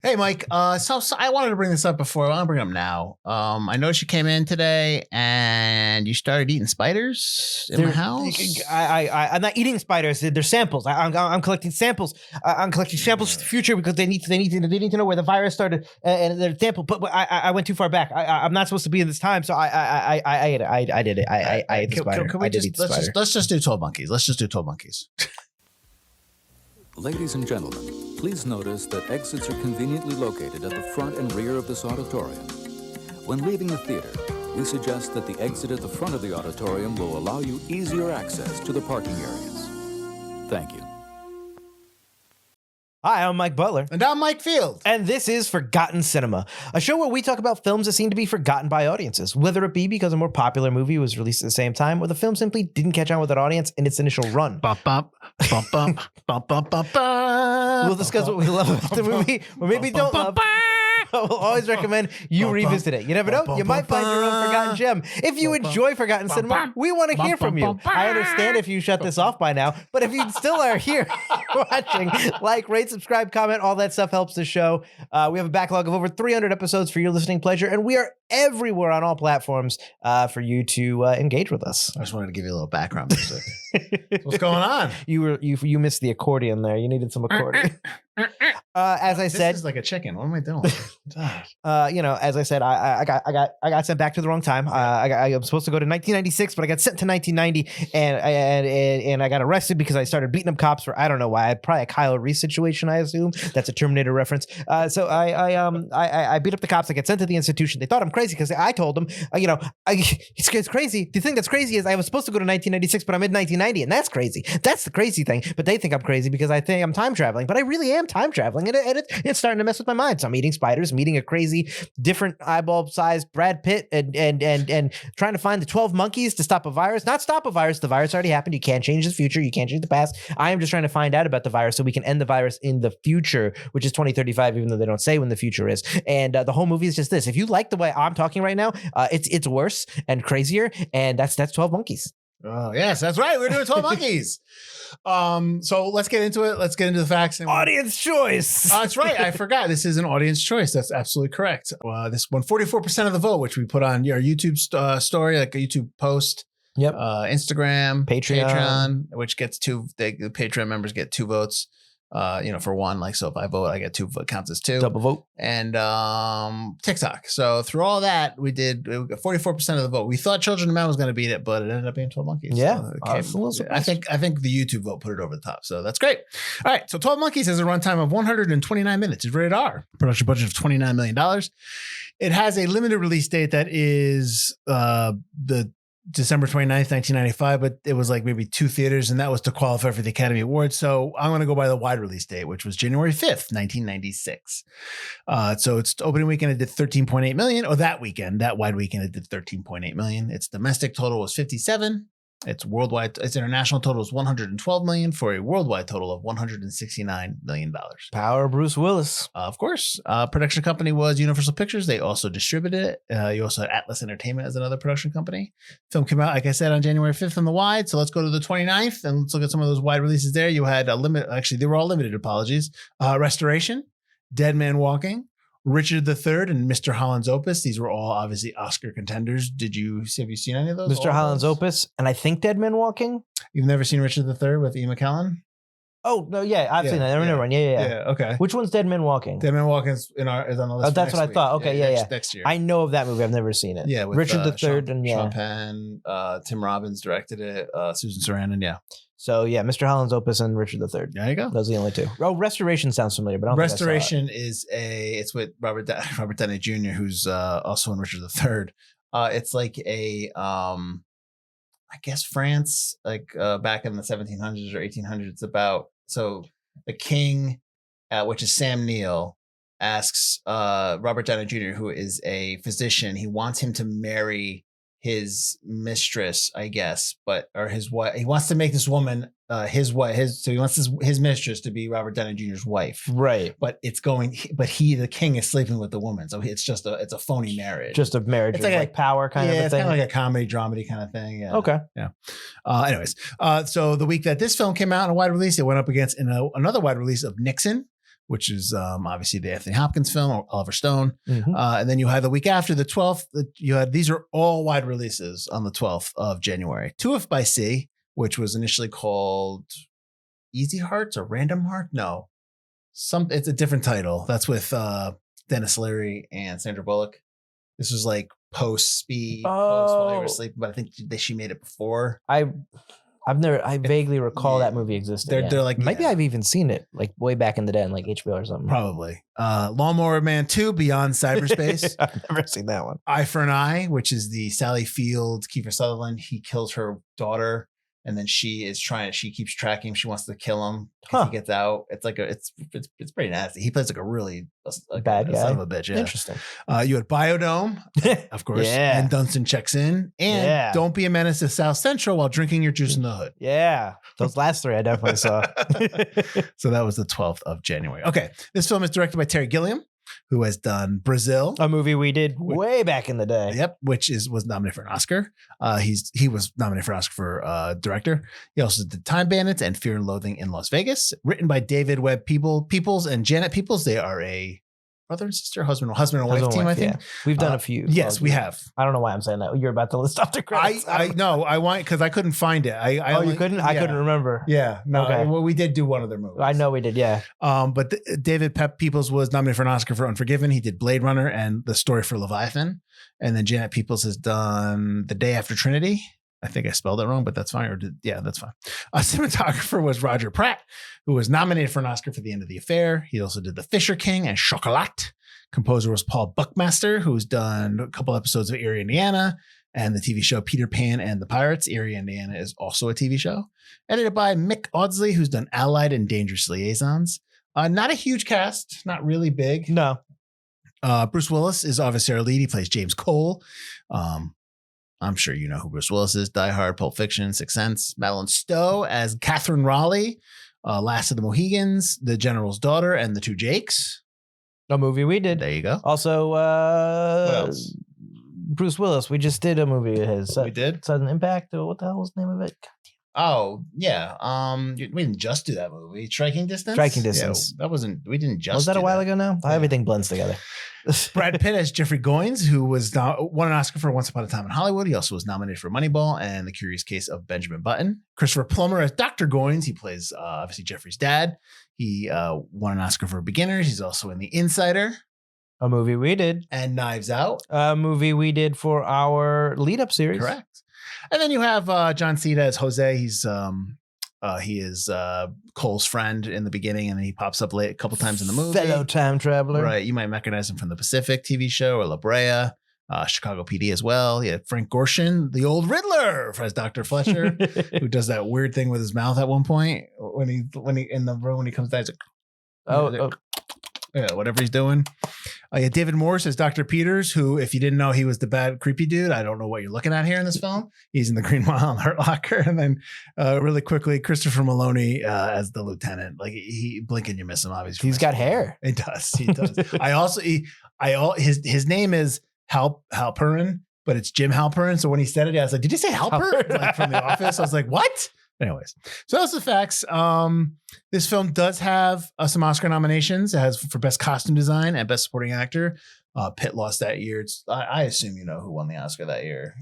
Hey, Mike. So I wanted to bring this up before. I want to bring it up now. I noticed you came in today and you started eating spiders in my house. I'm not eating spiders. They're samples. I'm collecting samples. I'm collecting samples for the future because they need to know where the virus started and they're sample. But I went too far back. I'm not supposed to be in this time, so I ate it. I did it. I ate the spider. Can we let's just do 12 monkeys. Let's just do 12 monkeys. Ladies and gentlemen, please notice that exits are conveniently located at the front and rear of this auditorium. When leaving the theater, we suggest that the exit at the front of the auditorium will allow you easier access to the parking areas. Thank you. Hi, I'm Mike Butler. And I'm Mike Field. And this is Forgotten Cinema, a show where we talk about films that seem to be forgotten by audiences, whether it be because a more popular movie was released at the same time or the film simply didn't catch on with an audience in its initial run. Bump, bump, bump, bump, bump, bump, bump, bump. We'll discuss what we love about the movie or maybe don't love. We'll always recommend you revisit it. You never know. You might find your own forgotten gem. If you enjoy Forgotten Cinema, we want to hear from you. I understand if you shut this off by now, but if you still are here watching, like, rate, subscribe, comment, all that stuff helps the show. We have a backlog of over 300 episodes for your listening pleasure, and we are everywhere on all platforms for you to engage with us. I just wanted to give you a little background music. What's going on? You missed the accordion there. You needed some accordion. As I said, this is like a chicken. What am I doing? As I said, I got sent back to the wrong time. I was supposed to go to 1996, but I got sent to 1990, and I got arrested because I started beating up cops for I don't know why. Probably a Kyle Reese situation, I assume. That's a Terminator reference. So I beat up the cops. I get sent to the institution. They thought I'm crazy because I told them, it's crazy. The thing that's crazy is I was supposed to go to 1996, but I'm in 1990, and that's crazy. That's the crazy thing. But they think I'm crazy because I think I'm time traveling, but I really am time traveling, and it's starting to mess with my mind. So I'm eating spiders, I'm eating a crazy, different eyeball-sized Brad Pitt, and trying to find the 12 monkeys to stop a virus. Not stop a virus. The virus already happened. You can't change the future. You can't change the past. I am just trying to find out about the virus so we can end the virus in the future, which is 2035, even though they don't say when the future is. And the whole movie is just this. If you like the way I'm talking right now, it's worse and crazier, and that's 12 monkeys. Oh, yes, that's right. We're doing 12 monkeys. So let's get into it. Let's get into the facts. Audience choice. That's right. I forgot. This is an audience choice. That's absolutely correct. This won 44% of the vote, which we put on our YouTube story, like a YouTube post. Yep. Instagram, Patreon, which gets the Patreon members get 2 votes. For one, like, so if I vote, I get 2 counts as 2. Double vote. And TikTok. So through all that, we got 44% of the vote. We thought Children of Men was going to beat it, but it ended up being 12 Monkeys. Yeah. So I think the YouTube vote put it over the top. So that's great. All right. So 12 Monkeys has a runtime of 129 minutes. It's rated R. Production budget of $29 million. It has a limited release date that is the December 29th, 1995, but it was like maybe 2 theaters, and that was to qualify for the Academy Awards. So I'm going to go by the wide release date, which was January 5th, 1996. So its opening weekend, it did 13.8 million, or that wide weekend, it did 13.8 million. Its domestic total was 57. Its international total was 112 million for a worldwide total of $169 million. Power Bruce Willis. Of course. Production company was Universal Pictures. They also distributed it. You also had Atlas Entertainment as another production company. Film came out, like I said, on January 5th on the wide. So let's go to the 29th and let's look at some of those wide releases there. You had they were all limited, apologies. Restoration, Dead Man Walking, Richard III, and Mr. Holland's Opus. These were all obviously Oscar contenders. Have you seen any of those? Mr. Holland's Opus, and I think Dead Man Walking. You've never seen Richard III with Ian McKellen? Oh, no, yeah, I've seen that. I remember one. Yeah, okay. Which one's Dead Man Walking? Dead Man Walking is on the list. Oh, that's what I thought. Okay, yeah. Next year. I know of that movie. I've never seen it. Yeah, with Richard III and Sean Penn, Tim Robbins directed it, Susan Sarandon, yeah. So yeah, Mr. Holland's Opus and Richard III. There you go. Those are the only 2. Oh, Restoration sounds familiar, but I don't Restoration think I saw it. It's with Robert Downey Jr., who's also in Richard III. It's like I guess France, like back in the 1700s or 1800s. It's about the king, which is Sam Neill, asks Robert Downey Jr., who is a physician. He wants him to marry his mistress, I guess, or his wife. He wants to make this woman his wife. So he wants his mistress to be Robert Downey Jr.'s wife, right? But the king is sleeping with the woman, so it's a phony marriage. Just a marriage, it's like power kind of a thing. It's kind of like a comedy dramedy kind of thing. Yeah. Okay. Yeah. Anyways, so the week that this film came out in a wide release, it went up against another wide release of Nixon, which is obviously the Anthony Hopkins film, Oliver Stone. Mhm. And then you had the week after, the 12th, these are all wide releases on the 12th of January. Two If by Sea, which was initially called Easy Hearts or Random Heart. No, it's a different title. That's with Dennis Leary and Sandra Bullock. This was like post Speed, post While You Were Sleeping, but I think she made it before. I vaguely recall that movie existed. They're like, maybe I've even seen it like way back in the day on like HBO or something. Probably. Lawnmower Man 2, Beyond Cyberspace. I've never seen that one. Eye for an Eye, which is the Sally Field, Kiefer Sutherland. He kills her daughter, and then she keeps tracking him. She wants to kill him because he gets out. It's like it's pretty nasty. He plays like a really bad guy. son of a bitch. Yeah. Interesting. You had Biodome, of course, Yeah. and Dunstan Checks In, and Don't Be a Menace to South Central while drinking your juice in the hood. Yeah. Those last three I definitely saw. So that was the 12th of January. Okay. This film is directed by Terry Gilliam, who has done Brazil. A movie we did way back in the day. Yep, which was nominated for an Oscar. He was nominated for an Oscar for director. He also did Time Bandits and Fear and Loathing in Las Vegas. Written by David Webb Peoples and Janet Peoples. They are a brother and sister, husband and wife team, I think. Yeah. We've done a few. Yes, we have. I don't know why I'm saying that. You're about to list off the credits. I want because I couldn't find it. You couldn't? I couldn't remember. Yeah, no. Okay. Well, we did do one of their movies. I know we did. Yeah. But David Peoples was nominated for an Oscar for Unforgiven. He did Blade Runner and The Story for Leviathan. And then Janet Peoples has done The Day After Trinity. I think I spelled that wrong, but that's fine. That's fine. Cinematographer was Roger Pratt, who was nominated for an Oscar for The End of the Affair. He also did The Fisher King and Chocolat. Composer was Paul Buckmaster, who's done a couple episodes of Erie, Indiana, and the TV show Peter Pan and the Pirates. Erie, Indiana is also a TV show. Edited by Mick Audsley, who's done Allied and Dangerous Liaisons. Not a huge cast, not really big. No. Bruce Willis is obviously our lead. He plays James Cole. I'm sure you know who Bruce Willis is. Die Hard, Pulp Fiction, Sixth Sense. Madeline Stowe as Catherine Raleigh, Last of the Mohegans, The General's Daughter, and The Two Jakes. A movie we did. There you go. Also, What else? Bruce Willis. We just did a movie of his. We did? Sudden Impact. Or what the hell was the name of it? Oh, yeah. We didn't just do that movie. Striking Distance? Striking Distance. Yeah, we didn't just Was that do a while ago now? Yeah. Everything blends together. Brad Pitt as Jeffrey Goins, who won an Oscar for Once Upon a Time in Hollywood. He also was nominated for Moneyball and The Curious Case of Benjamin Button. Christopher Plummer as Dr. Goins. He plays, obviously, Jeffrey's dad. He won an Oscar for Beginners. He's also in The Insider. A movie we did. And Knives Out. A movie we did for our lead-up series. Correct. And then you have John Cena as Jose. He is Cole's friend in the beginning, and then he pops up late a couple times in the movie. Fellow time traveler. Right. You might recognize him from the Pacific TV show or La Brea, Chicago PD as well. Yeah, Frank Gorshin, the old Riddler, as Dr. Fletcher, who does that weird thing with his mouth at one point when he in the room when he comes down. He's like, yeah, whatever he's doing. David Morse as Dr. Peters, who, if you didn't know, he was the bad, creepy dude. I don't know what you're looking at here in this film. He's in the Green Mile and Hurt Locker. And then really quickly, Christopher Maloney as the lieutenant. Like he blink and you miss him, obviously. He's got hair. He does. He does. His name is Halperin, but it's Jim Halperin. So when he said it, I was like, did you say Halper? Like from The Office. I was like, what? Anyways, so that's the facts. This film does have some Oscar nominations. It has for Best Costume Design and Best Supporting Actor. Pitt lost that year. I assume you know who won the Oscar that year.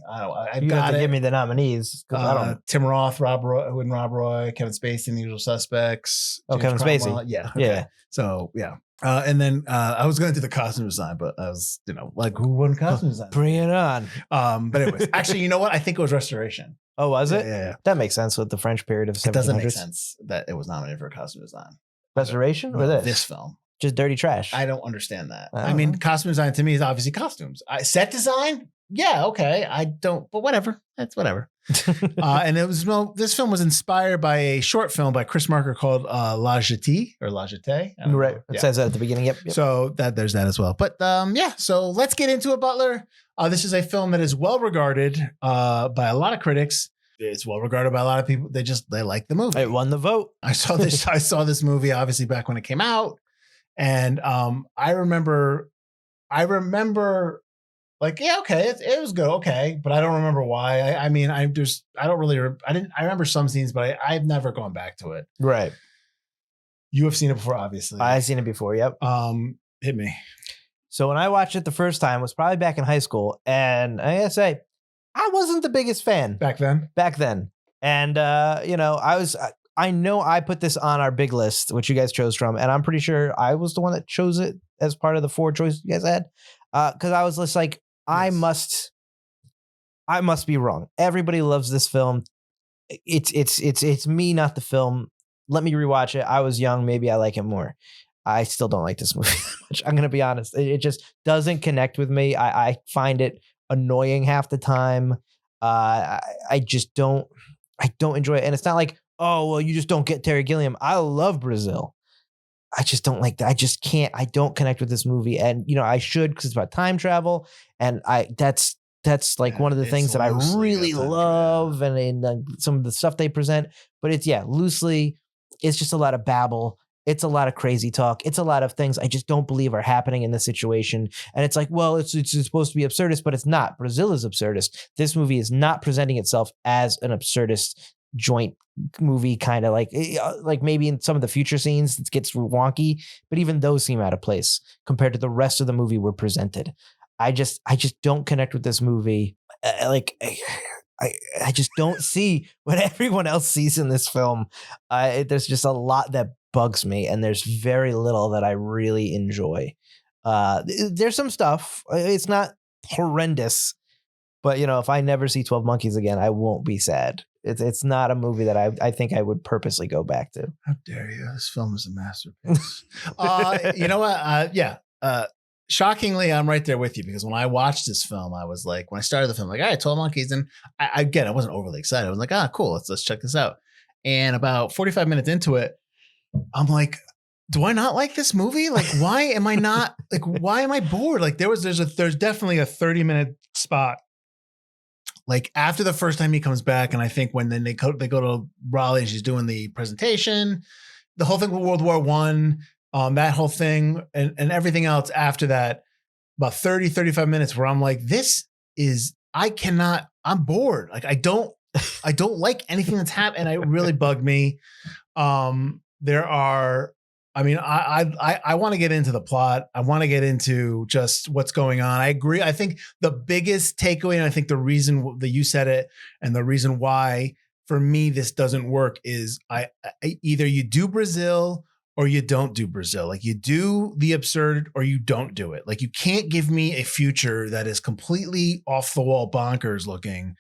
You have to give me the nominees. I don't. Tim Roth, Rob Roy, Kevin Spacey, The Usual Suspects. Oh, Kevin Spacey. Yeah. Okay. Yeah. So, yeah. And then I was going to do the costume design, but I was, like, who won costume design? Bring it on. But anyways, actually, you know what? I think it was restoration. Oh, was it? Yeah. That makes sense with the French period of 1700s. It doesn't make sense that it was nominated for costume design. Restoration or this? This film. Just dirty trash. I don't understand that. I mean, costume design to me is obviously costumes. Set design? Yeah, okay. I don't, but whatever. That's whatever. And this film was inspired by a short film by Chris Marker called La Jetée or La Jetée. Right. It says that at the beginning. Yep. So there's that as well. But so let's get into it, Butler. This is a film that is well regarded by a lot of critics. It's well regarded by a lot of people. They like the movie. It won the vote. I saw this movie obviously back when it came out. And I remember like, yeah, okay, it was good, okay, but I don't remember why. I remember some scenes, but I've never gone back to it. Right. You have seen it before, obviously. I've seen it before. Yep. Hit me. So when I watched it the first time, it was probably back in high school, and I gotta say, I wasn't the biggest fan Back then? And I know I put this on our big list, which you guys chose from, and I'm pretty sure I was the one that chose it as part of the 4 choices you guys had. Because I was just like, I must be wrong. Everybody loves this film. It's me, not the film. Let me rewatch it. I was young. Maybe I like it more. I still don't like this movie that much. I'm going to be honest. It just doesn't connect with me. I find it annoying half the time. I just don't enjoy it. And it's not like, oh, well, you just don't get Terry Gilliam. I love Brazil. I just don't like that. I just can't. I don't connect with this movie. And, I should, because it's about time travel. And that's like one of the things that I really love. And some of the stuff they present. But it's, loosely, it's just a lot of babble. It's a lot of crazy talk. It's a lot of things I just don't believe are happening in this situation. And it's like, well, it's supposed to be absurdist, but it's not. Brazil is absurdist. This movie is not presenting itself as an absurdist joint movie, kind of like maybe in some of the future scenes it gets wonky, but even those seem out of place compared to the rest of the movie we're presented. I just don't connect with this movie. I just don't see what everyone else sees in this film. There's just a lot that bugs me, and there's very little that I really enjoy. There's some stuff. It's not horrendous, but if I never see 12 Monkeys again, I won't be sad. It's not a movie that I think I would purposely go back to. How dare you? This film is a masterpiece. You know what? Shockingly, I'm right there with you, because when I watched this film, I was like, when I started the film, like, all right, 12 Monkeys. And I wasn't overly excited. I was like, cool. Let's check this out. And about 45 minutes into it, I'm like, do I not like this movie? Like, why am I not like, why am I bored? Like there's definitely a 30-minute spot. Like after the first time he comes back, and I think when then they go to Raleigh and she's doing the presentation, the whole thing with World War I, that whole thing and everything else after that, about 35 minutes where I'm like, I'm bored. Like I don't like anything that's happened. And it really bugged me. I want to get into the plot. I want to get into just what's going on. I agree. I think the biggest takeaway, and I think the reason that you said it and the reason why for me this doesn't work is I either you do Brazil or you don't do Brazil. Like you do the absurd or you don't do it. Like you can't give me a future that is completely off the wall bonkers looking,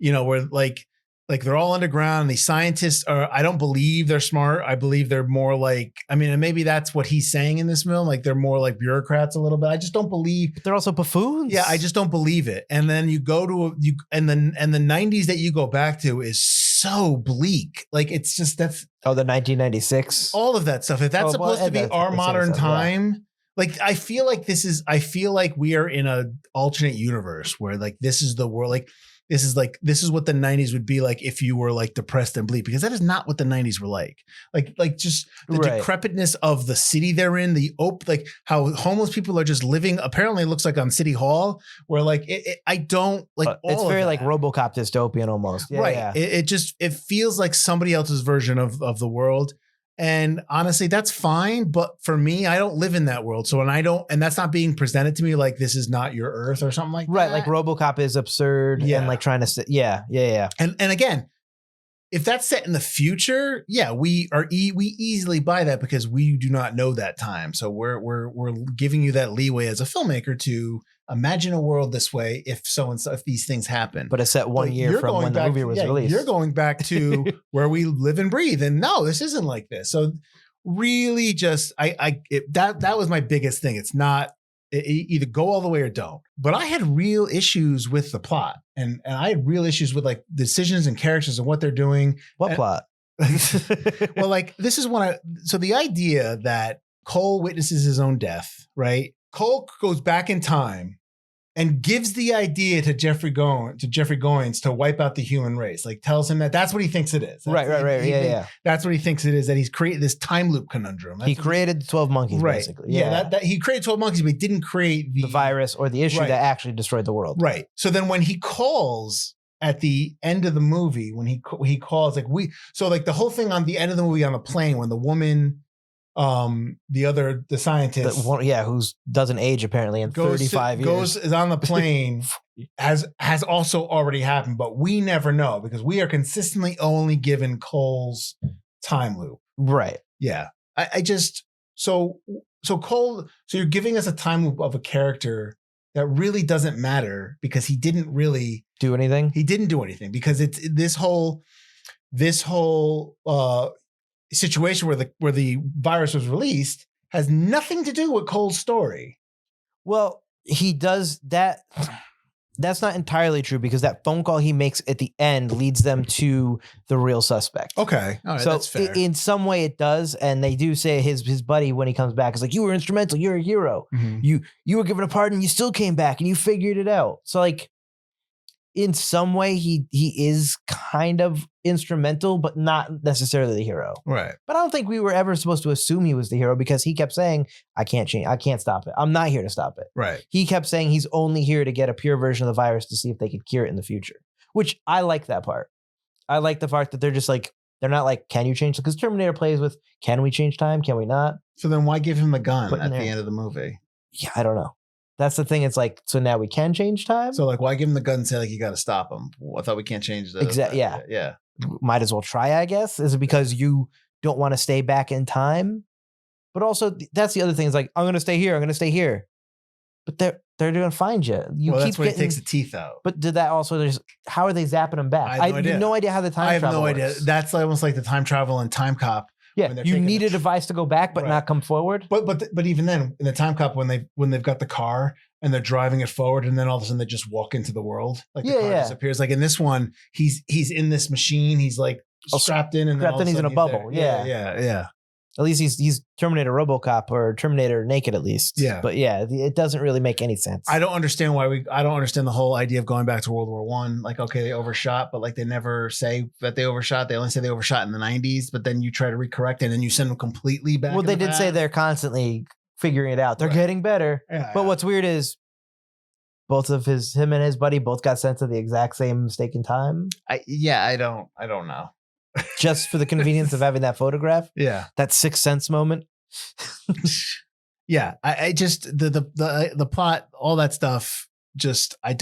where like they're all underground. These scientists I don't believe they're smart. I believe they're more like, and maybe that's what he's saying in this film. Like they're more like bureaucrats a little bit. I just don't believe. But they're also buffoons. Yeah. I just don't believe it. And then you go to the 90s that you go back to is so bleak. Like it's just, that's. Oh, the 1996. All of that stuff. If that's supposed to be our modern time, like I feel like we are in a alternate universe where like this is the world. Like this is what the 90s would be like if you were like depressed and bleak, because that is not what the 90s were like. Like just the decrepitness of the city they're in, like how homeless people are just living. Apparently it looks like on City Hall where like I don't like it's very like RoboCop dystopian almost. Yeah, right. Yeah. It feels like somebody else's version of the world. And honestly, that's fine. But for me, I don't live in that world. So and that's not being presented to me like this is not your Earth or something like that. Right. Like RoboCop is absurd and like trying to yeah. And again, if that's set in the future, we easily buy that because we do not know that time. So we're giving you that leeway as a filmmaker to imagine a world this way if these things happen. But it's set one year from when the movie was released. You're going back to where we live and breathe. And no, this isn't like this. So really just that was my biggest thing. It's not either go all the way or don't. But I had real issues with the plot. And I had real issues with like decisions and characters and what they're doing. What plot? Well, like this is so the idea that Cole witnesses his own death, right? Cole goes back in time and gives the idea to Jeffrey Goins to wipe out the human race. Like tells him that's what he thinks it is. Right. Yeah. That's what he thinks it is, that he's created this time loop conundrum. He created the 12 Monkeys, basically. Yeah. That he created 12 Monkeys, but he didn't create the virus or the issue that actually destroyed the world. Right. So then when he calls at the end of the movie, when he calls, like the whole thing on the end of the movie on the plane, when the woman the scientist, who doesn't age apparently in 35 years. Is on the plane has also already happened, but we never know because we are consistently only given Cole's time loop. Right. Yeah. I just so Cole, so you're giving us a time loop of a character that really doesn't matter because he didn't really do anything. He didn't do anything because it's this whole situation where the virus was released has nothing to do with Cole's story. Well, he does that. That's not entirely true because that phone call he makes at the end leads them to the real suspect. Okay. All right, so that's fair. In some way it does. And they do say his buddy, when he comes back, is like, you were instrumental. You're a hero. Mm-hmm. You were given a pardon. You still came back and you figured it out. So like in some way he is kind of instrumental, but not necessarily the hero. Right. But I don't think we were ever supposed to assume he was the hero because he kept saying, I can't change. I can't stop it. I'm not here to stop it. Right. He kept saying he's only here to get a pure version of the virus to see if they could cure it in the future, which I like that part. I like the part that they're just like, they're not like, can you change? Because Terminator plays with, can we change time? Can we not? So then why give him the gun Put in at the there. end of the movie? Yeah, I don't know. That's the thing. It's like, so now we can change time? So like, why give him the gun and say like, you got to stop him? I thought we can't change the Exactly. Yeah. Yeah. Might as well try, I guess. Is it because you don't want to stay back in time? But also, that's the other thing. Is like, I'm going to stay here. I'm going to stay here. But they're going to find you. Well, that's when he takes the teeth out. But did that also? How are they zapping them back? I have no idea how the time. I have travel no idea. works. That's almost like the time travel and Time Cop. Yeah, you need a device to go back, but Right. not come forward. But even then, in the Time Cop, when they've got the car and they're driving it forward, and then all of a sudden they just walk into the world, like the car disappears. Like in this one, he's in this machine. He's like strapped in, and then all of a he's in sudden a bubble. There. Yeah. At least he's Terminator RoboCop or Terminator naked at least. Yeah. But yeah, it doesn't really make any sense. I don't understand the whole idea of going back to World War I. Like, okay, they overshot, but like they never say that they overshot. They only say they overshot in the 90s, but then you try to recorrect it and then you send them completely back. Well, they did say they're constly figuring it out. They're getting better. Yeah, but what's weird is both of him and his buddy both got sent to the exact same mistake in time. I don't know. Just for the convenience of having that photograph. Yeah. That Sixth Sense moment. Yeah. I just the plot, all that stuff, just I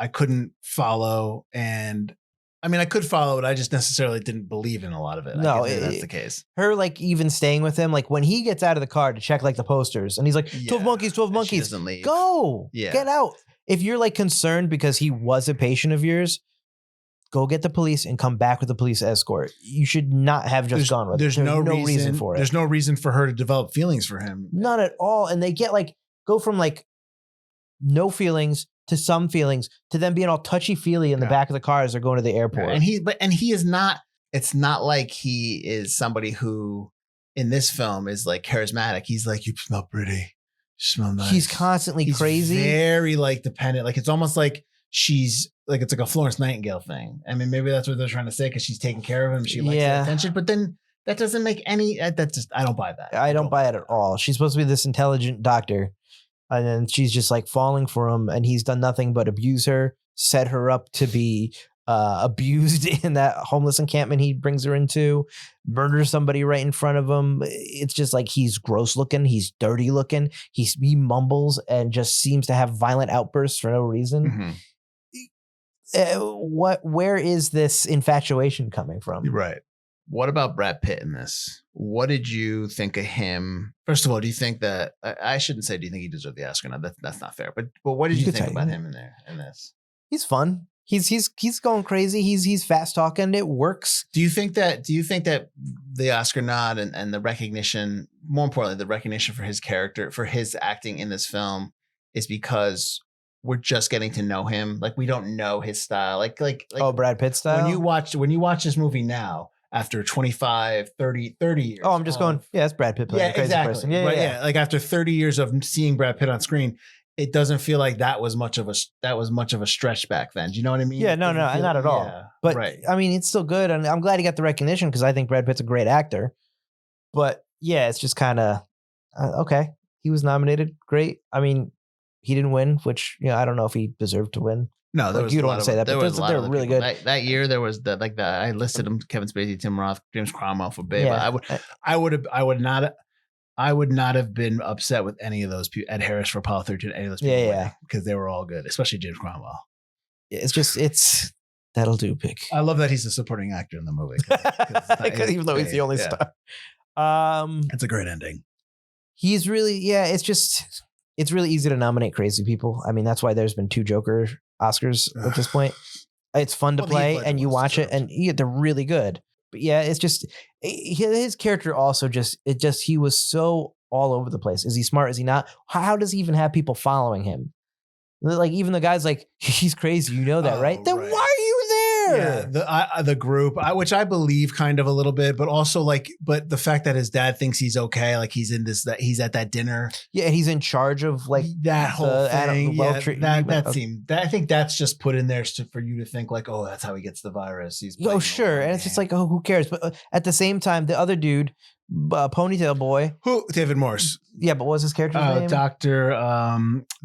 couldn't follow. And I mean I could follow it. I just necessarily didn't believe in a lot of it. No, that's the case. Her like even staying with him, like when he gets out of the car to check like the posters and he's like, 12 monkeys, 12 monkeys. Doesn't leave. Go. Yeah. Get out. If you're like concerned because he was a patient of yours, go get the police and come back with the police escort. You should not have just gone with it. There's no reason for it. There's no reason for her to develop feelings for him. None at all. And they get like, go from like no feelings to some feelings to them being all touchy-feely in the back of the car as they're going to the airport. And he is not, it's not like he is somebody who in this film is like charismatic. He's like, you smell pretty. You smell nice. He's constantly crazy. Very like dependent. Like it's almost like she's like, it's like a Florence Nightingale thing. I mean, maybe that's what they're trying to say because she's taking care of him. She likes the attention, but then that doesn't make any, that's just, I don't buy that. I don't buy it at all. She's supposed to be this intelligent doctor. And then she's just like falling for him and he's done nothing but abuse her, set her up to be abused in that homeless encampment he brings her into, murders somebody right in front of him. It's just like he's gross looking. He's dirty looking. He mumbles and just seems to have violent outbursts for no reason. Mm-hmm. Where is this infatuation coming from? Right. What about Brad Pitt in this? What did you think of him? First of all, do you think that I shouldn't say do you think he deserved the Oscar? No, that's not fair. But what did you think about him in this? He's fun. He's going crazy. He's fast talking. It works. Do you think that the Oscar nod and the recognition, more importantly, the recognition for his character, for his acting in this film, is because we're just getting to know him? Like we don't know his style. Like Brad Pitt style. When you watch this movie now, after 25, 30 years. Oh, I'm just going, yeah, it's Brad Pitt playing a crazy person. Yeah, right, yeah. Like after 30 years of seeing Brad Pitt on screen, it doesn't feel like that was much of a stretch back then. Do you know what I mean? Yeah, no, not at all. Yeah, but right. I mean, it's still good. And I'm glad he got the recognition because I think Brad Pitt's a great actor. But yeah, it's just kind of, okay. He was nominated. Great. I mean, he didn't win, which, I don't know if he deserved to win. No, there was you don't want to say that, but they're really good. That year, there was I listed them: Kevin Spacey, Tim Roth, James Cromwell for Babe. Yeah. I would not. I would not have been upset with any of those people. Ed Harris for Apollo 13, any of those people. Yeah. Because they were all good, especially James Cromwell. It's that'll do, Pick. I love that he's a supporting actor in the movie. Even though he's the only star. It's a great ending. He's really, it's really easy to nominate crazy people. I mean, that's why there's been 2 Joker Oscars at this point. It's fun to play and you watch it and they're really good. But yeah, it's just, his character also he was so all over the place. Is he smart? Is he not? How does he even have people following him? Like even the guy's like, he's crazy. You know that, right? Then why are you there? Yeah, the group, which I believe kind of a little bit, but also but the fact that his dad thinks he's okay, like he's in this, that he's at that dinner. Yeah, and he's in charge of like that whole thing. I think that's just put in there for you to think like, oh, that's how he gets the virus. Sure, and it's just like, oh, who cares? But at the same time, the other dude, ponytail boy, David Morse. Yeah, but what was his character's name?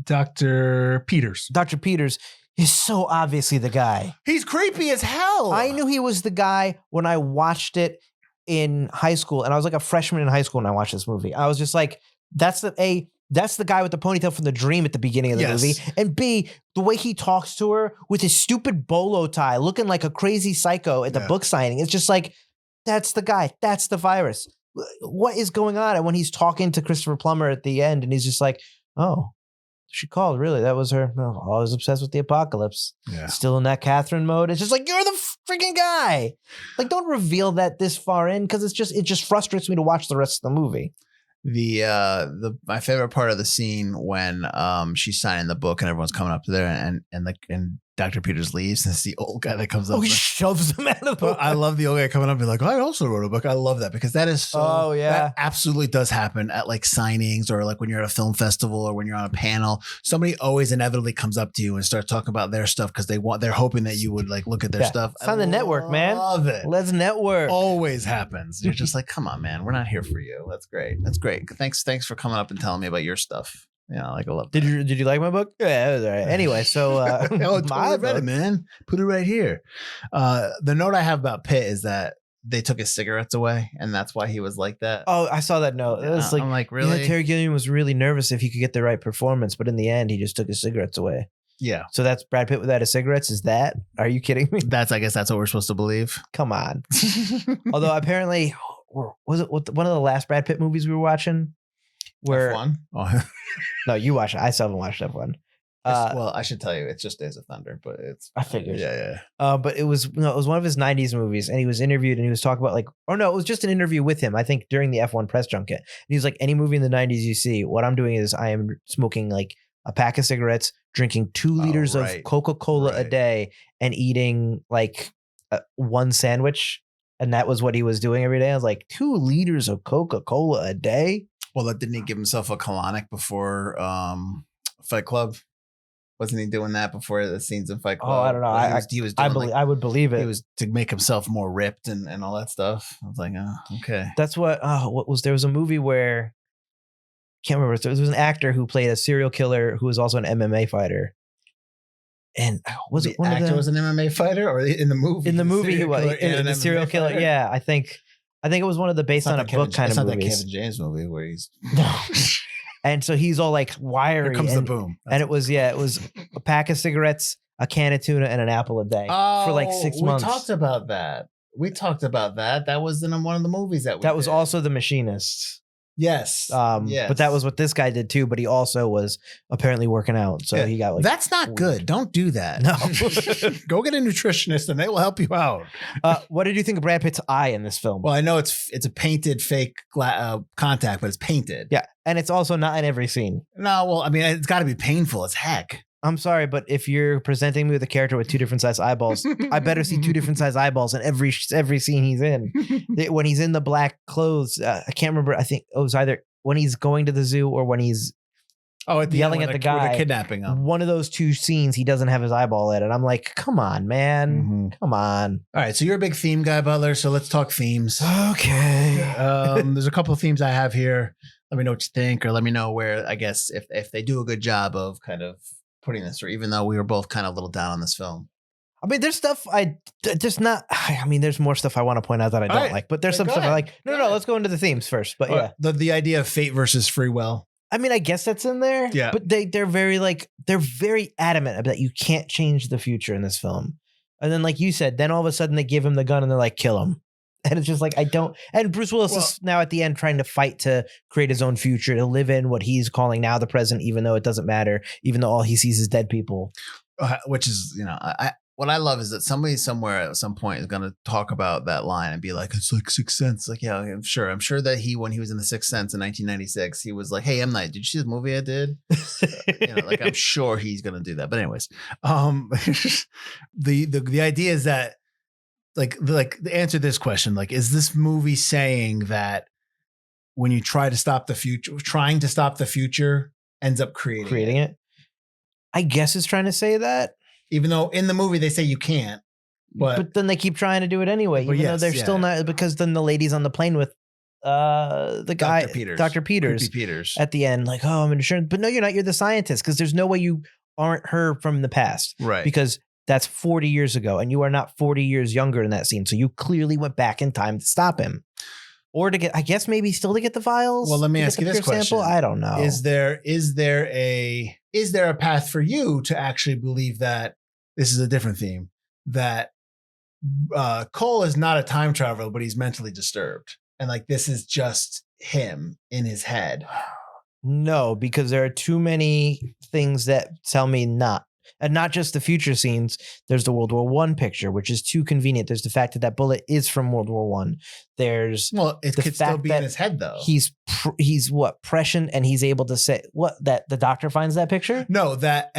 Dr. Peters. Dr. Peters is so obviously the guy. He's creepy as hell. I knew he was the guy when I watched it in high school, and I was like a freshman in high school when I watched this movie. I was just like, that's the guy with the ponytail from The Dream at the beginning of the movie. And B, the way he talks to her with his stupid bolo tie, looking like a crazy psycho at the book signing. It's just like, that's the guy. That's the virus. What is going on? And when he's talking to Christopher Plummer at the end, and he's just like, oh, she called. Really? That was her. No, I was obsessed with the apocalypse. Yeah. Still in that Catherine mode. It's just like, you're the freaking guy. Like, don't reveal that this far in, because it just frustrates me to watch the rest of the movie. My favorite part of the scene when she's signing the book and everyone's coming up to there and Dr. Peters leaves and it's the old guy that comes up. Oh, he shoves him out of the book. I love the old guy coming up and be like, I also wrote a book. I love that because that is so. Oh yeah, that absolutely does happen at like signings or like when you're at a film festival or when you're on a panel. Somebody always inevitably comes up to you and starts talking about their stuff because they're hoping that you would like look at their stuff. It's on the network, man. Love it. Let's network. Always happens. You're just like, come on, man. We're not here for you. That's great. That's great. Thanks for coming up and telling me about your stuff. Yeah, like I love that. Did you like my book? Yeah, it was all right. Anyway, so I read it, man. Put it right here. The note I have about Pitt is that they took his cigarettes away, and that's why he was like that. Oh, I saw that note. It was like, I'm like, really? Yeah, Terry Gilliam was really nervous if he could get the right performance, but in the end, he just took his cigarettes away. Yeah. So that's Brad Pitt without his cigarettes? Is that? Are you kidding me? I guess that's what we're supposed to believe. Come on. Although was it one of the last Brad Pitt movies we were watching? Where F1? Oh. No, you watched it. I still haven't watched F1. Well, I should tell you, it's just Days of Thunder, but it's. I figured. Yeah. But it was one of his 90s movies, and he was interviewed, and he was talking about it was just an interview with him, I think, during the F1 press junket. And he was like, any movie in the 90s you see, what I'm doing is I am smoking like a pack of cigarettes, drinking 2 liters of Coca-Cola a day, and eating like one sandwich. And that was what he was doing every day. I was like, 2 liters of Coca-Cola a day? Well, didn't he give himself a colonic before Fight Club? Wasn't he doing that before the scenes in Fight Club? Oh, I don't know. I would believe it. It was to make himself more ripped and all that stuff. I was like, oh, okay. That's what there was a movie where, can't remember. There was an actor who played a serial killer who was also an MMA fighter. And was it one actor of the, was an MMA fighter or in the movie? In the movie, he was the serial killer. Fighter? Yeah, I think it was one of the based on a book kind of movies. It's not that Kevin James movie where he's no. And so he's all like wiry. Here comes the boom. And it was a pack of cigarettes, a can of tuna, and an apple a day for like 6 months. We talked about that. That was in one of the movies that was also The Machinist. Yes. But that was what this guy did too. But he also was apparently working out. So he got like. That's not good. Don't do that. No. Go get a nutritionist and they will help you out. What did you think of Brad Pitt's eye in this film? Well, I know it's a painted fake contact, but it's painted. Yeah. And it's also not in every scene. No, well, I mean, it's got to be painful as heck. I'm sorry, but if you're presenting me with a character with 2 different size eyeballs, I better see 2 different size eyeballs in every scene he's in. When he's in the black clothes, I can't remember. I think it was either when he's going to the zoo or when he's yelling at the guy. Kidnapping him. One of those 2 scenes, he doesn't have his eyeball in it. I'm like, come on, man. Mm-hmm. Come on. All right, so you're a big theme guy, Butler, so let's talk themes. Okay. There's a couple of themes I have here. Let me know what you think, or let me know where, I guess, if they do a good job of kind of putting this, or even though we were both kind of a little down on this film. I mean, there's stuff there's more stuff I want to point out that I don't like, but there's some stuff I like. No, let's go into the themes first. But yeah, the idea of fate versus free will. I mean, I guess that's in there. Yeah, but they're very adamant that you can't change the future in this film. And then, like you said, then all of a sudden they give him the gun and they're like, kill him. And it's just like, I don't. And Bruce Willis is now at the end trying to fight to create his own future, to live in what he's calling now the present, even though it doesn't matter, even though all he sees is dead people. Which is, what I love is that somebody somewhere at some point is going to talk about that line and be like, it's like Sixth Sense. Like, yeah, I'm sure that when he was in the Sixth Sense in 1996, he was like, hey, M. Night, did you see this movie I did? Like, I'm sure he's going to do that. But anyways, the idea is that like the answer to this question, like, is this movie saying that when you trying to stop the future ends up creating it? I guess it's trying to say that. Even though in the movie they say you can't. But then they keep trying to do it anyway, even though they're still not, because then the lady's on the plane with the guy, Dr. Peters at the end, like, oh, I'm insurance. But no, you're not. You're the scientist, because there's no way you aren't her from the past. Right. Because that's 40 years ago, and you are not 40 years younger in that scene. So you clearly went back in time to stop him. Or to get, I guess maybe still to get the vials. Well, let me ask you this question. Sample? I don't know. Is there a path for you to actually believe that this is a different theme, that Cole is not a time traveler, but he's mentally disturbed, and like this is just him in his head? No, because there are too many things that tell me not. And not just the future scenes. There's the World War I picture, which is too convenient. There's the fact that bullet is from World War I. There's it could still be in his head though. He's prescient, and he's able to say that the doctor finds that picture. No, that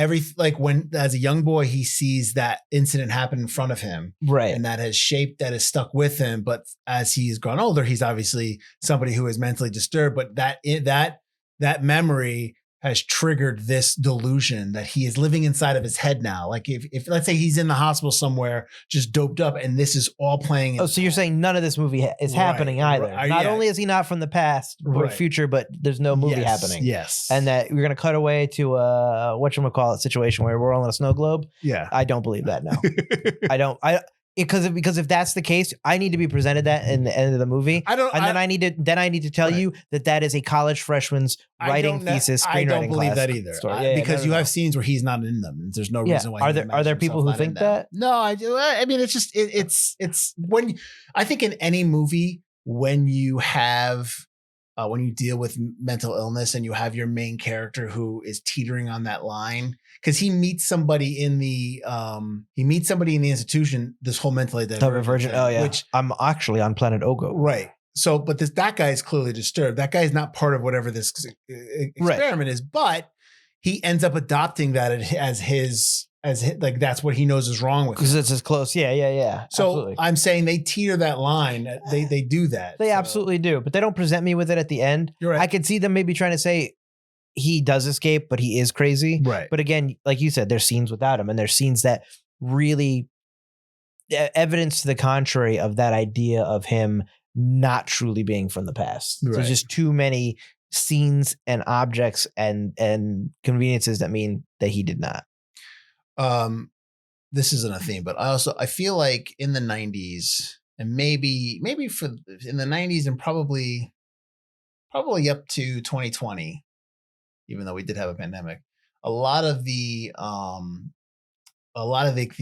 when as a young boy he sees that incident happen in front of him, right, and that has stuck with him. But as he's grown older, he's obviously somebody who is mentally disturbed. But that memory has triggered this delusion that he is living inside of his head now. Like if let's say he's in the hospital somewhere, just doped up, and this is all playing. Oh, so you're saying none of this movie is happening either. Not only is he not from the past or future, but there's no movie happening. Yes. And that we're going to cut away to a whatchamacallit situation where we're all in a snow globe. Yeah. I don't believe that now. Because if that's the case, I need to be presented that in the end of the movie. Then I need to tell you that is a college freshman's writing thesis, screenwriting class. I don't believe that either. Because you have scenes where he's not in them. There's no reason why. Are there people who think that? No, I do. I mean, it's just it's when I think in any movie when you have. When you deal with mental illness and you have your main character who is teetering on that line, because he meets somebody in the institution, this whole mentally divergent. Oh yeah, which I'm actually on planet Ogo. Right. So, but that guy is clearly disturbed. That guy is not part of whatever this experiment is, but he ends up adopting that as his like that's what he knows is wrong with him. Because it's as close. Yeah. So absolutely. I'm saying they teeter that line. They do that. They absolutely do, but they don't present me with it at the end. You're right. I could see them maybe trying to say he does escape, but he is crazy. Right. But again, like you said, there's scenes without him, and there's scenes that really evidence to the contrary of that idea of him not truly being from the past. Right. There's just too many scenes and objects and conveniences that mean that he did not. This isn't a theme, but I feel like in the 90s and maybe in the 90s and probably up to 2020, even though we did have a pandemic, a lot of the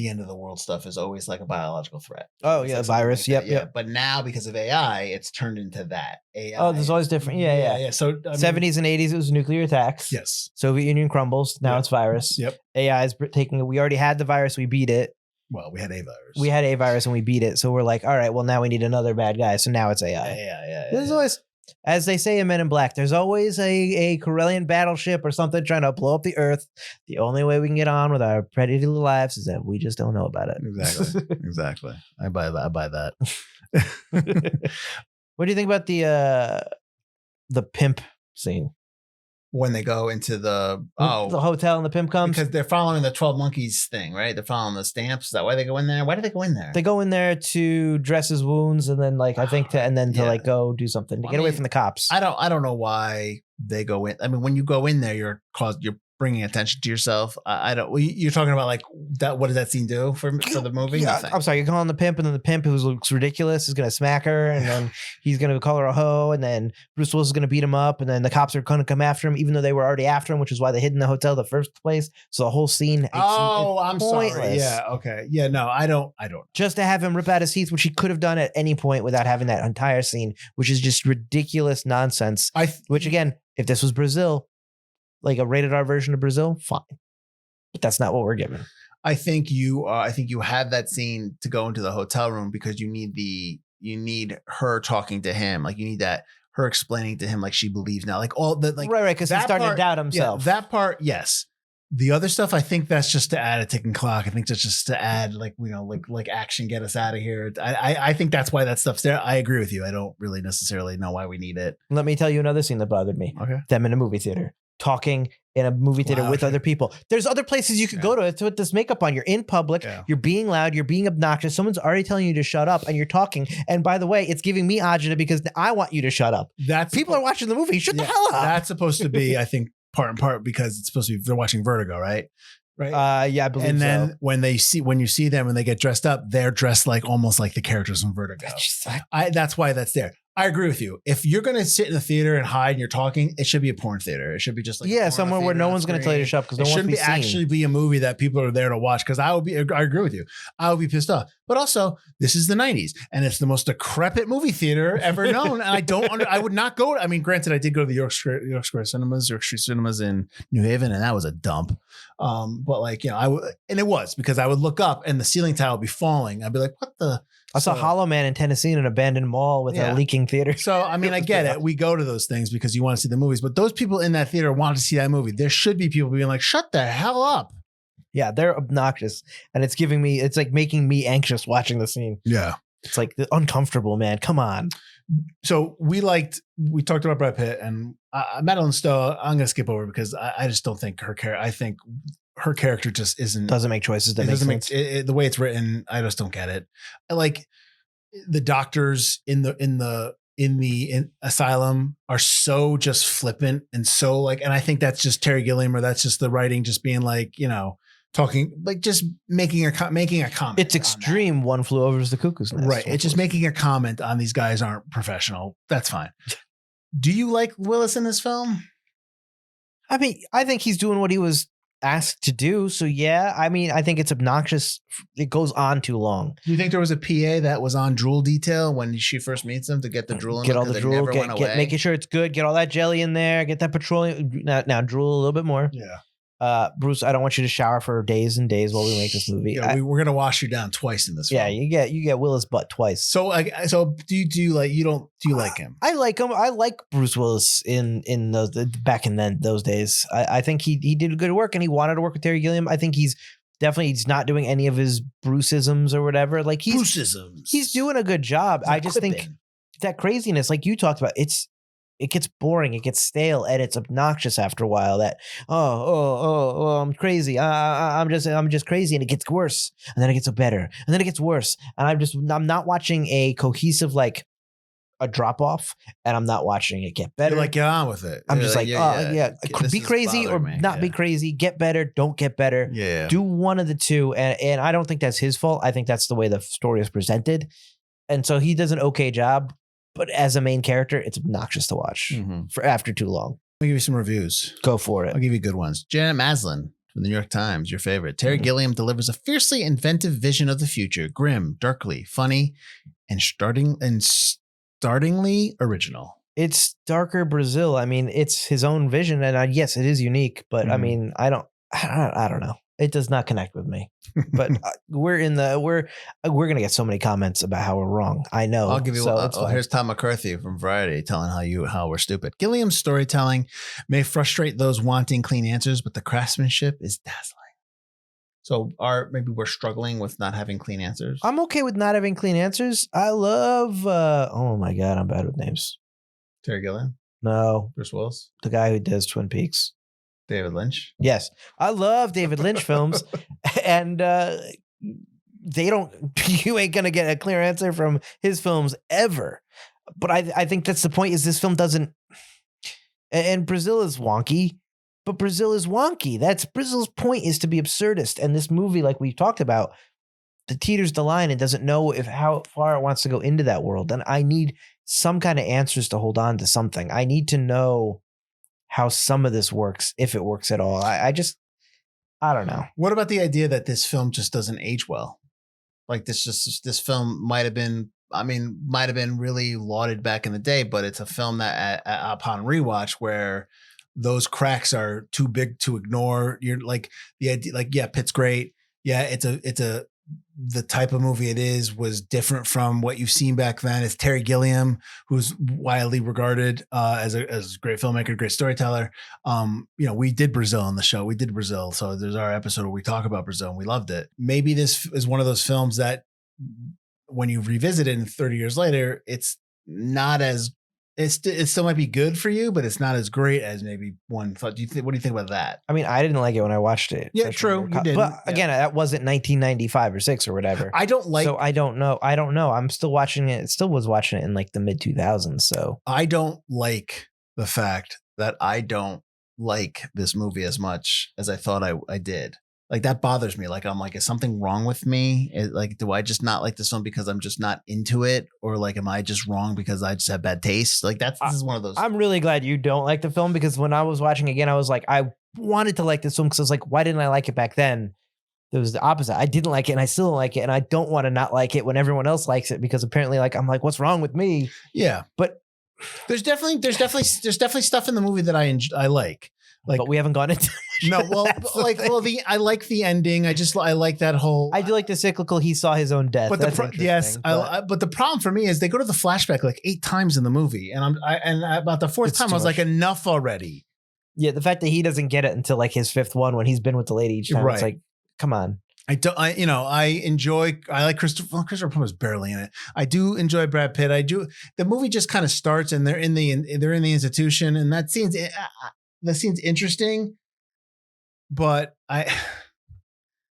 end of the world stuff is always like a biological threat. Oh yeah, virus. Yep. But now because of AI, it's turned into that. AI. Oh, there's always different. Yeah. So 70s and 80s, it was nuclear attacks. Yes. Soviet Union crumbles. Now it's virus. Yep. AI is taking. We already had the virus. We beat it. Well, we had a virus. We had a virus and we beat it. So we're like, all right, well now we need another bad guy. So now it's AI. Yeah. There's always, as they say in Men in Black, there's always a Corellian battleship or something trying to blow up the Earth. The only way we can get on with our pretty little lives is that we just don't know about it. Exactly. I buy that. What do you think about the pimp scene? When they go into the hotel and the pimp comes? Because they're following the 12 Monkeys thing, right? They're following the stamps. Is that why they go in there? Why do they go in there? They go in there to dress his wounds and then to go do something to get away from the cops. I don't know why they go in. I mean, when you go in there, you're bringing attention to yourself. I don't. You're talking about like that. What does that scene do for the movie? Yeah, Nothing. I'm sorry. You're calling the pimp, and then the pimp who looks ridiculous is going to smack her, and then he's going to call her a hoe, and then Bruce Willis is going to beat him up, and then the cops are going to come after him, even though they were already after him, which is why they hid in the hotel in the first place. So the whole scene. I'm pointless. sorry. Yeah. Okay. Yeah. No, I don't. Just to have him rip out his teeth, which he could have done at any point without having that entire scene, which is just ridiculous nonsense. Which again, if this was Brazil, like a rated R version of Brazil, fine. But that's not what we're given. I think you had that scene to go into the hotel room because you need her talking to him. Like you need her explaining to him like she believes now. Like all that, like right, because he's starting to doubt himself. Yeah, that part, yes. The other stuff, I think that's just to add a ticking clock. I think that's just to add like action, get us out of here. I think that's why that stuff's there. I agree with you. I don't really necessarily know why we need it. Let me tell you another scene that bothered me. Okay. Them in a movie theater. Talking in a movie theater with other people. There's other places you could go to with this makeup on. You're in public. Yeah. You're being loud. You're being obnoxious. Someone's already telling you to shut up and you're talking. And by the way, it's giving me agita because I want you to shut up. People are watching the movie. Shut the hell up. That's supposed to be, I think, part and part because it's supposed to be, they're watching Vertigo, right? Right. Yeah, I believe so. And then when you see them, when they get dressed up, they're dressed like almost like the characters from Vertigo. That's why that's there. I agree with you. If you're going to sit in the theater and hide and you're talking, it should be a porn theater. It should be just like somewhere where no one's going to tell you to shut up because it shouldn't actually be a movie that people are there to watch. Because I agree with you. I would be pissed off. But also, this is the 90s and it's the most decrepit movie theater ever known. And I would not go. I mean, granted, I did go to the York Street Cinemas in New Haven, and that was a dump. But like, and it was because I would look up and the ceiling tile would be falling. I'd be like, what the? I saw Hollow Man in Tennessee in an abandoned mall with a leaking theater. So, I mean, I get it. We go to those things because you want to see the movies, but those people in that theater want to see that movie. There should be people being like, shut the hell up. Yeah, they're obnoxious. And it's like making me anxious watching the scene. Yeah. It's like uncomfortable, man. Come on. So we talked about Brad Pitt and Madeline Stowe. I'm going to skip over because I just don't think I think her character just doesn't make choices that make sense. The way it's written, I just don't get it. Like the doctors in the asylum are so just flippant and so like, and I think that's just Terry Gilliam or that's just the writing, just being like, talking like just making a comment. It's extreme. One Flew Over the Cuckoo's Nest. Right. It's just making a comment on these guys aren't professional. That's fine. Do you like Willis in this film? I mean, I think he's doing what he was asked to do. So yeah, I mean, I think it's obnoxious. It goes on too long. Do you think there was a PA that was on drool detail when she first meets him to get the drool in? Get all the drool, making sure it's good. Get all that jelly in there. Get that petroleum. Now drool a little bit more. Yeah. Bruce, I don't want you to shower for days and days while we make this movie. Yeah, we're gonna wash you down twice in this film. Yeah, you get Willis butt twice. So do you like him? I like him. I like Bruce Willis in those back in those days. I think he did good work and he wanted to work with Terry Gilliam. I think he's not doing any of his Bruceisms or whatever. Like he's doing a good job. I just think that craziness, like you talked about, it gets boring, it gets stale, and it's obnoxious after a while. That I'm crazy, I'm just crazy, and it gets worse, and then it gets better, and then it gets worse, and I'm not watching a cohesive like a drop off, and I'm not watching it get better. You're like, get on with it. I'm just like, be crazy or not be crazy, get better, don't get better. Yeah, do one of the two, and I don't think that's his fault. I think that's the way the story is presented, and so he does an okay job. But as a main character, it's obnoxious to watch for after too long. I'll give you some reviews. Go for it. I'll give you good ones. Janet Maslin from the New York Times, your favorite. Terry Gilliam delivers a fiercely inventive vision of the future, grim, darkly, funny, and startlingly original. It's darker Brazil. I mean, it's his own vision, and yes, it is unique. But I mean, I don't know. It does not connect with me. But we're gonna get so many comments about how we're wrong. I know. I'll give you here's Tom McCarthy from Variety telling how we're stupid. Gilliam's storytelling may frustrate those wanting clean answers, but the craftsmanship is dazzling. So maybe we're struggling with not having clean answers. I'm okay with not having clean answers. I love oh my God, I'm bad with names. Terry Gilliam? No. Bruce Willis? The guy who does Twin Peaks. David Lynch? Yes. I love David Lynch films. And you ain't going to get a clear answer from his films ever. But I think that's the point is this film doesn't, and Brazil is wonky, But Brazil is wonky. That's Brazil's point, is to be absurdist. And this movie, like we talked about, the teeters the line and doesn't know how far it wants to go into that world. And I need some kind of answers to hold on to something. I need to know how some of this works, if it works at all. I don't know. What about the idea that this film just doesn't age well? Like this film might have been really lauded back in the day, but it's a film that upon rewatch where those cracks are too big to ignore. You're like the idea, like, yeah, Pitt's great. Yeah, the type of movie it was different from what you've seen back then. It's Terry Gilliam, who's widely regarded as a great filmmaker, great storyteller. We did Brazil on the show. We did Brazil. So there's our episode where we talk about Brazil and we loved it. Maybe this is one of those films that when you revisit it 30 years later, it's not as, it still might be good for you, but it's not as great as maybe one thought. What do you think about that? I mean, I didn't like it when I watched it. Yeah, true. You did. But again, that wasn't 1995 or 6 or whatever. I don't like. So I don't know. I'm still watching it. Still was watching it in like the mid 2000s. So I don't like the fact that I don't like this movie as much as I thought I did. Like that bothers me. Like I'm like, is something wrong with me? Do I just not like this film because I'm just not into it, or like, am I just wrong because I just have bad taste? Like this is one of those. I'm really glad you don't like the film, because when I was watching again, I was like, I wanted to like this film because I was like, why didn't I like it back then? It was the opposite. I didn't like it and I still don't like it, and I don't want to not like it when everyone else likes it, because apparently, like, I'm like, what's wrong with me? Yeah, but there's definitely stuff in the movie that I like. Like, but we haven't gone into no. Well, I like the ending. I like that whole. I do like the cyclical. He saw his own death. But but the problem for me is they go to the flashback like 8 times in the movie, and about the 4th time I was like, enough already. Yeah, the fact that he doesn't get it until like his 5th one when he's been with the lady each time. Right. It's like, come on. I like Christopher Plummer's barely in it. I do enjoy Brad Pitt. I do. The movie just kind of starts and they're in the institution, and that scene's interesting, but I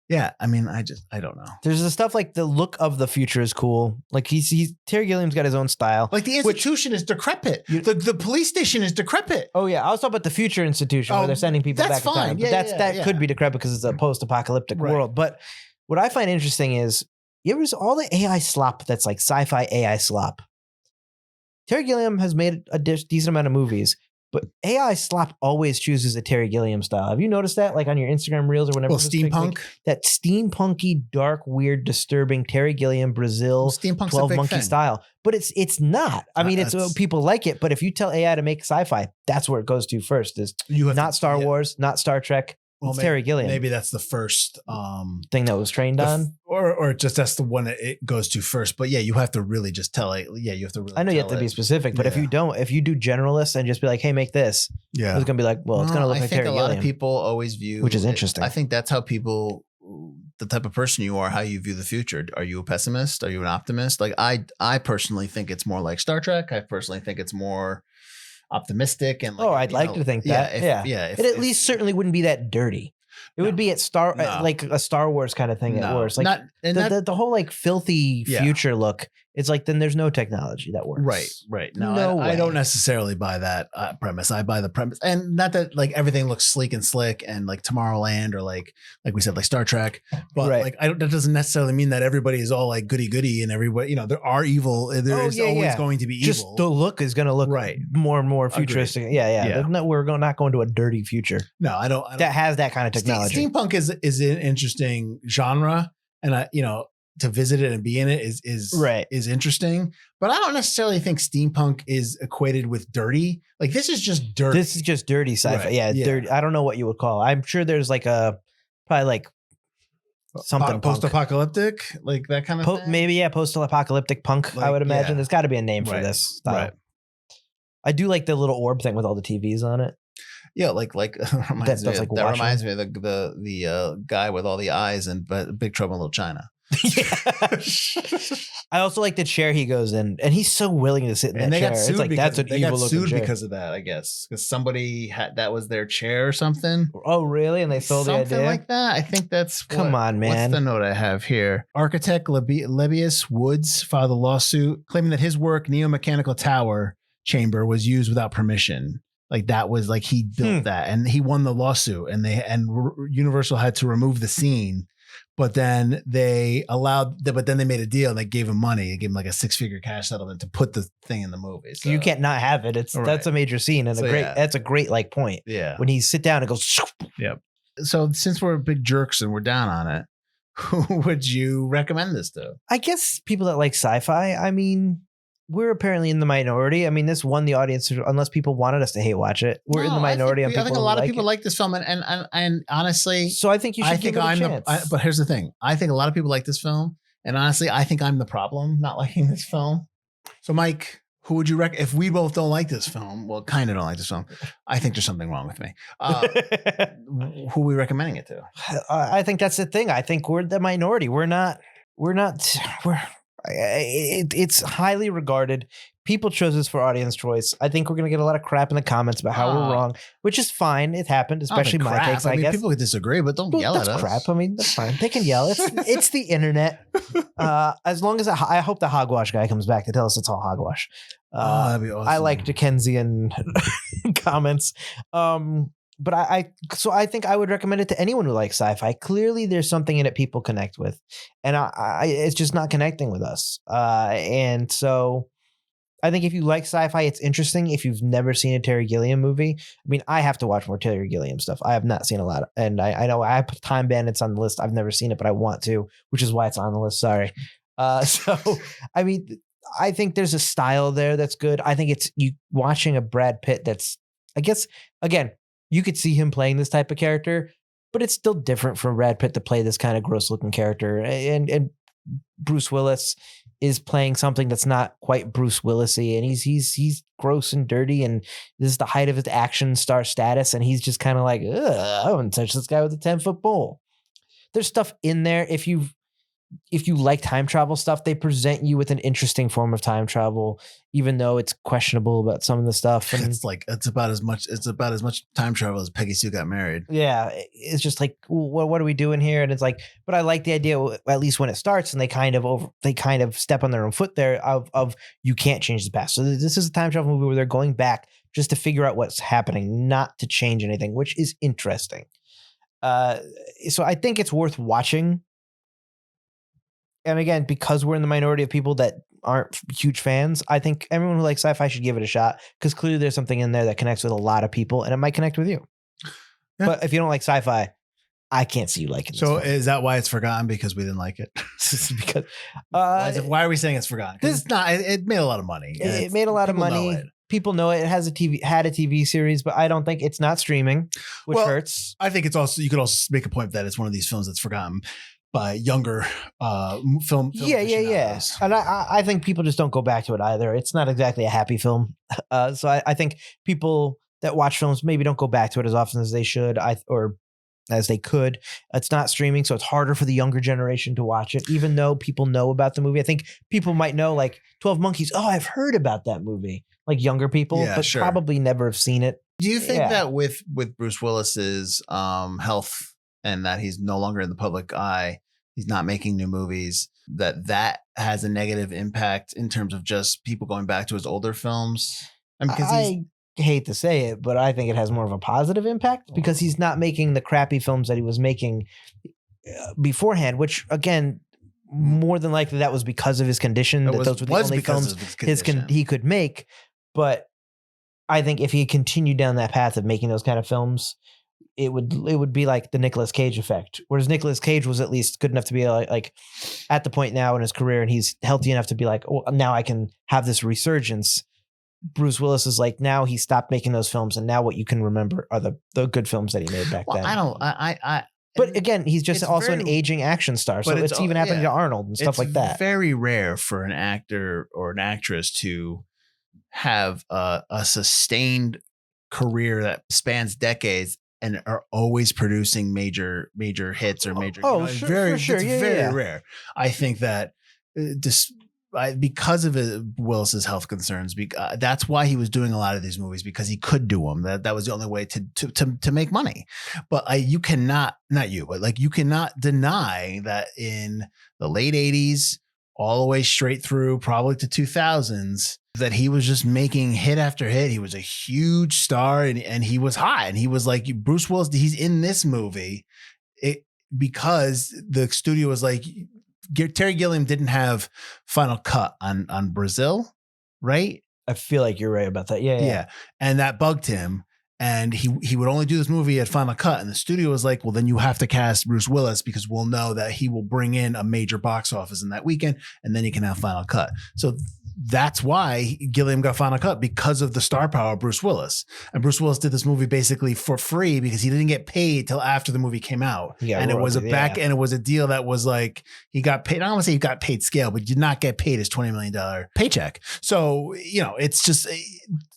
don't know. There's the stuff like the look of the future is cool. Like he's Terry Gilliam's got his own style. Like the institution is decrepit. The police station is decrepit. Oh yeah, I was talking about the future institution where they're sending people back in time. But that could be decrepit because it's a post-apocalyptic world. But what I find interesting is all the AI slop that's like sci-fi AI slop. Terry Gilliam has made a decent amount of movies. But AI slop always chooses a Terry Gilliam style. Have you noticed that? Like on your Instagram reels or whatever. Well, steampunk. That steampunky, dark, weird, disturbing Terry Gilliam, Brazil, 12 Monkey style. But it's not. I mean, people like it. But if you tell AI to make sci-fi, that's where it goes to first. Is not Star Wars, not Star Trek. Well, it's Terry Gilliam. Maybe that's the first thing that was trained on. Or just that's the one that it goes to first. But yeah, you have to really just tell it. Yeah, you have to really. I know you have to be specific, but if you do generalists and just be like, hey, make this. Yeah. It's going to be like, well, it's going to look like Terry Gilliam. I think a lot of people always view. Which is interesting. I think that's how people, the type of person you are, how you view the future. Are you a pessimist? Are you an optimist? Like I personally think it's more like Star Trek. I personally think it's more optimistic. And I'd like to think that. It at least certainly wouldn't be that dirty. It would be like a Star Wars kind of thing at worst. Like the whole like filthy future look. It's like, then there's no technology that works. Right. No, I don't necessarily buy that premise. I buy the premise, and not that like everything looks sleek and slick and like Tomorrowland or like we said, like Star Trek. But like that doesn't necessarily mean that everybody is all like goody and everybody, there are evil. There is always going to be evil. Just the look is going to look more and more futuristic. Agreed. Yeah. We're not going to a dirty future. No, I don't. That has that kind of technology. Steampunk is an interesting genre, and to visit it and be in it is interesting, but I don't necessarily think steampunk is equated with dirty. Like this is just dirty. This is just dirty sci-fi. Right. Yeah, dirty. I don't know what you would call it. I'm sure there's like probably like something post-apocalyptic, like that kind of thing. Maybe post-apocalyptic punk. Like, I would imagine there's got to be a name for this style. Right. I do like the little orb thing with all the TVs on it. Yeah, that reminds me of the guy with all the eyes and Big Trouble in Little China. Yeah. I also like the chair he goes in, and he's so willing to sit in that chair. It's like that's an evil looking chair. They got sued because of that, I guess, because somebody that was their chair or something. Oh, really? And they sold the idea something like that. I think that's. Come on, man. What's the note I have here? Architect Lebbeus Woods filed a lawsuit claiming that his work, Neo Mechanical Tower Chamber, was used without permission. Like that was like he built that, and he won the lawsuit, and Universal had to remove the scene, but then they made a deal and they gave him money. They gave him like a 6-figure cash settlement to put the thing in the movie. So you can't not have it. That's a major scene and that's a great like point. Yeah. When he sit down and goes. Yep. So since we're big jerks and we're down on it, who would you recommend this to? I guess people that like sci-fi. I mean, we're apparently in the minority. I mean, this won the audience unless people wanted us to hate watch it. We're in the minority. I think a lot of people like this film, and honestly, so I think you should give it a chance. But here's the thing: I think a lot of people like this film, and honestly, I think I'm the problem not liking this film. So, Mike, who would you recommend? If we both don't like this film, well, kind of don't like this film, I think there's something wrong with me. Who are we recommending it to? I think that's the thing. I think we're the minority. It's highly regarded. People chose this for audience choice. I think we're going to get a lot of crap in the comments about how we're wrong, which is fine. It happened, especially my takes. I guess people could disagree, but don't yell at us. Crap. I mean, that's fine. They can yell. It's the internet. As long as I hope the hogwash guy comes back to tell us it's all hogwash. That'd be awesome. I like Dickensian comments. But I think I would recommend it to anyone who likes sci-fi. Clearly, there's something in it people connect with, and it's just not connecting with us. And so, I think if you like sci-fi, it's interesting. If you've never seen a Terry Gilliam movie, I mean, I have to watch more Terry Gilliam stuff. I have not seen a lot, and I know I put Time Bandits on the list. I've never seen it, but I want to, which is why it's on the list. Sorry. So, I mean, I think there's a style there that's good. I think it's you watching a Brad Pitt that's, I guess, again. You could see him playing this type of character, but it's still different for Brad Pitt to play this kind of gross looking character. And Bruce Willis is playing something that's not quite Bruce Willis-y, and he's gross and dirty, and this is the height of his action star status, and he's just kind of like, I wouldn't touch this guy with a 10-foot pole. There's stuff in there. If you like time travel stuff, they present you with an interesting form of time travel, even though it's questionable about some of the stuff. And it's about as much time travel as Peggy Sue Got Married. Yeah. It's just like, what are we doing here? And it's like, but I like the idea, at least when it starts, and they kind of step on their own foot there of you can't change the past. So this is a time travel movie where they're going back just to figure out what's happening, not to change anything, which is interesting. So I think it's worth watching. And again, because we're in the minority of people that aren't huge fans, I think everyone who likes sci-fi should give it a shot, because clearly there's something in there that connects with a lot of people, and it might connect with you. Yeah. But if you don't like sci-fi, I can't see you liking it. So is that why it's forgotten? Because we didn't like it? Because why are we saying it's forgotten? Because it's not. It made a lot of money. It made a lot of money. People know it. It has had a TV series, but I don't think it's not streaming, which hurts. I think it's also, you could also make a point that it's one of these films that's forgotten by younger film. Yeah. And I think people just don't go back to it either. It's not exactly a happy film. So I think people that watch films maybe don't go back to it as often as they should, or as they could. It's not streaming, so it's harder for the younger generation to watch it, even though people know about the movie. I think people might know, like 12 Monkeys. Oh, I've heard about that movie. Like younger people, but probably never have seen it. Do you think that with Bruce Willis's health, and that he's no longer in the public eye, he's not making new movies, that has a negative impact in terms of just people going back to his older films? I hate to say it, but I think it has more of a positive impact because he's not making the crappy films that he was making beforehand, which again, more than likely that was because of his condition. Those were the only films he could make. But I think if he continued down that path of making those kind of films, it would be like the Nicolas Cage effect. Whereas Nicolas Cage was at least good enough to be like at the point now in his career, and he's healthy enough to be like, oh, now I can have this resurgence. Bruce Willis is like, now he stopped making those films, and now what you can remember are the good films that he made back then. But again, he's just also an aging action star. So it's even happening to Arnold and stuff like that. It's very rare for an actor or an actress to have a sustained career that spans decades and are always producing major hits or major. It's very rare. I think that because of Willis's health concerns, that's why he was doing a lot of these movies, because he could do them. That was the only way to make money. But you cannot, not you, but like you cannot deny that in the late 80s, all the way straight through probably to 2000s, that he was just making hit after hit. He was a huge star and he was hot. And he was like, Bruce Willis, he's in this movie because the studio was like, Terry Gilliam didn't have final cut on Brazil, right? I feel like you're right about that. Yeah. And that bugged him. And he would only do this movie at final cut. And the studio was like, well, then you have to cast Bruce Willis because we'll know that he will bring in a major box office in that weekend. And then you can have final cut. So that's why Gilliam got final cut, because of the star power of Bruce Willis. And Bruce Willis did this movie basically for free because he didn't get paid till after the movie came out. And it was and it was a deal that was like, he got paid. I don't want to say he got paid scale, but did not get paid his $20 million paycheck. So, it's just,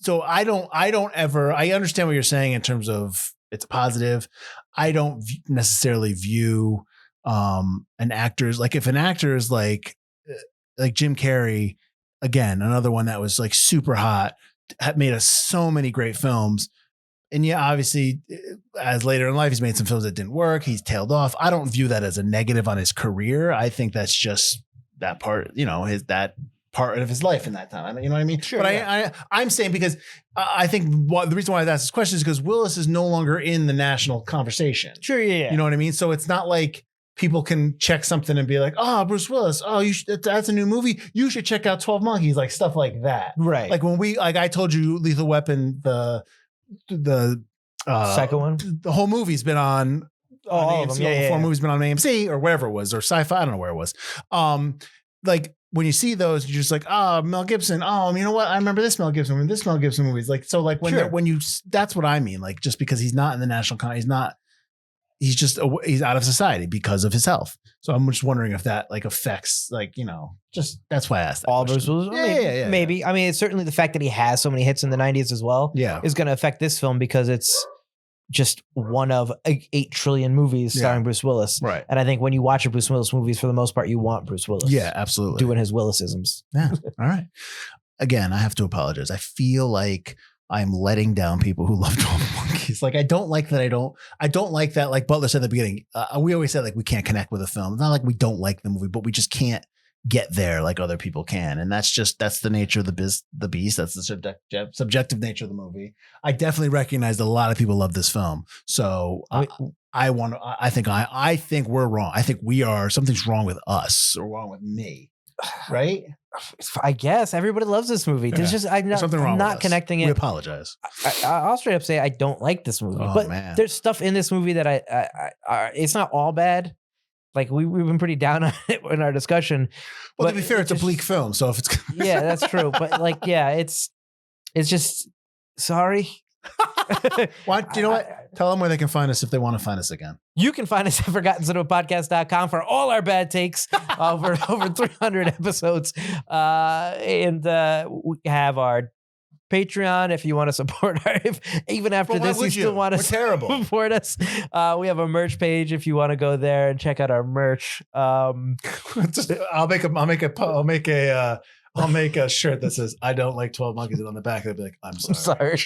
so I understand what you're saying in terms of it's positive. I don't necessarily view an actor's, like if an actor is like Jim Carrey, again, another one that was like super hot, had made us so many great films. And yeah, obviously, as later in life, he's made some films that didn't work. He's tailed off. I don't view that as a negative on his career. I think that's just that part, that part of his life in that time. You know what I mean? Sure. But I'm saying, because I think the reason why I asked this question is because Willis is no longer in the national conversation. Sure. Yeah. You know what I mean? So it's not like people can check something and be like, oh, Bruce Willis, oh, that's a new movie. You should check out 12 Monkeys, like stuff like that. Right. Like when I told you Lethal Weapon, the second one, the whole movie's been on all of them. Yeah, 4 movies been on AMC or wherever it was, or Sci-Fi. I don't know where it was. Like when you see those, you're just like, oh, Mel Gibson. Oh, you know what? I remember this Mel Gibson movie, this Mel Gibson movies. Like, so like when that's what I mean. Like, just because he's not in the national he's out of society because of his health. So I'm just wondering if that like affects, like, just that's why I asked that all Bruce Willis. Yeah, maybe. I mean, it's certainly the fact that he has so many hits in the 90s as well. Yeah, is going to affect this film because it's just one of 8 trillion movies starring Bruce Willis. Right. And I think when you watch a Bruce Willis movies, for the most part, you want Bruce Willis. Yeah, absolutely. Doing his Willisisms. Yeah. All right. Again, I have to apologize. I feel like I'm letting down people who love 12 Monkeys. Like, I don't like that. I don't like that. Like Butler said at the beginning, we always said like we can't connect with a film. It's not like we don't like the movie, but we just can't get there like other people can. And that's the nature of the beast. That's the subjective nature of the movie. I definitely recognize that a lot of people love this film. So I think we're wrong. I think something's wrong with us or wrong with me. Right? I guess everybody loves this movie. There's just I'm not connecting it. We apologize. I'll straight up say I don't like this movie. But there's stuff in this movie that I it's not all bad. Like we've been pretty down on it in our discussion. Well, to be fair, it's a bleak film. So if it's yeah, that's true. But like, yeah, it's just sorry. What? You know what? Tell them where they can find us if they want to find us again. You can find us at ForgottenCinemaPodcast.com for all our bad takes over 300 episodes. And we have our Patreon if you want to support our, even after this, you still want to support us. We have a merch page if you want to go there and check out our merch. I'll make a shirt that says I don't like 12 Monkeys, and on the back they'll be like, I'm sorry.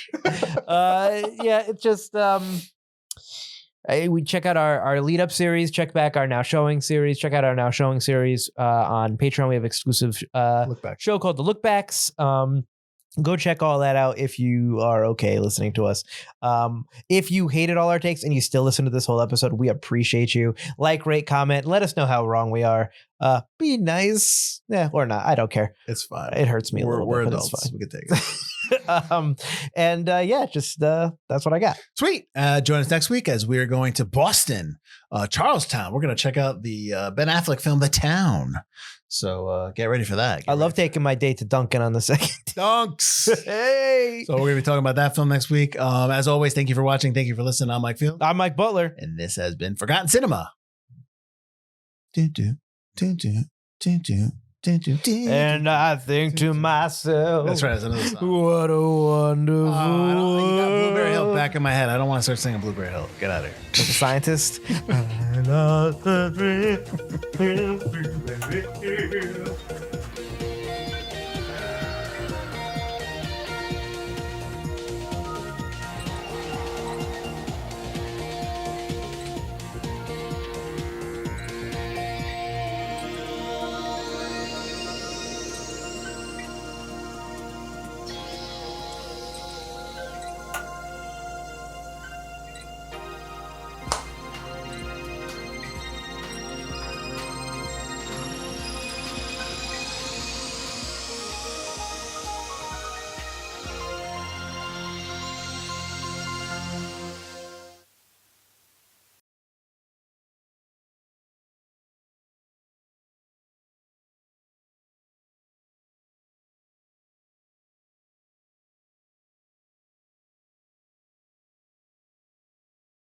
Yeah, it's just we check out our lead up series, check back our now showing series, check out our now showing series on Patreon. We have exclusive show called The Lookbacks. Go check all that out if you are okay listening to us. If you hated all our takes and you still listen to this whole episode, we appreciate you. Like, rate, comment. Let us know how wrong we are. Be nice. Yeah, or not. I don't care. It's fine. It hurts me a little bit. We're adults. It's fine. We can take it. That's what I got. Sweet. Join us next week as we are going to Boston, Charlestown. We're going to check out the Ben Affleck film, The Town. So get ready for that. I love taking my date to Duncan on the second. Dunks. Hey. So we're going to be talking about that film next week. As always, thank you for watching. Thank you for listening. I'm Mike Field. I'm Mike Butler. And this has been Forgotten Cinema. And I think to myself, that's right. That's another song. What a wonderful. You got Blueberry Hill back in my head. I don't want to start singing Blueberry Hill. Get out of here. Like a scientist. I lost the dream.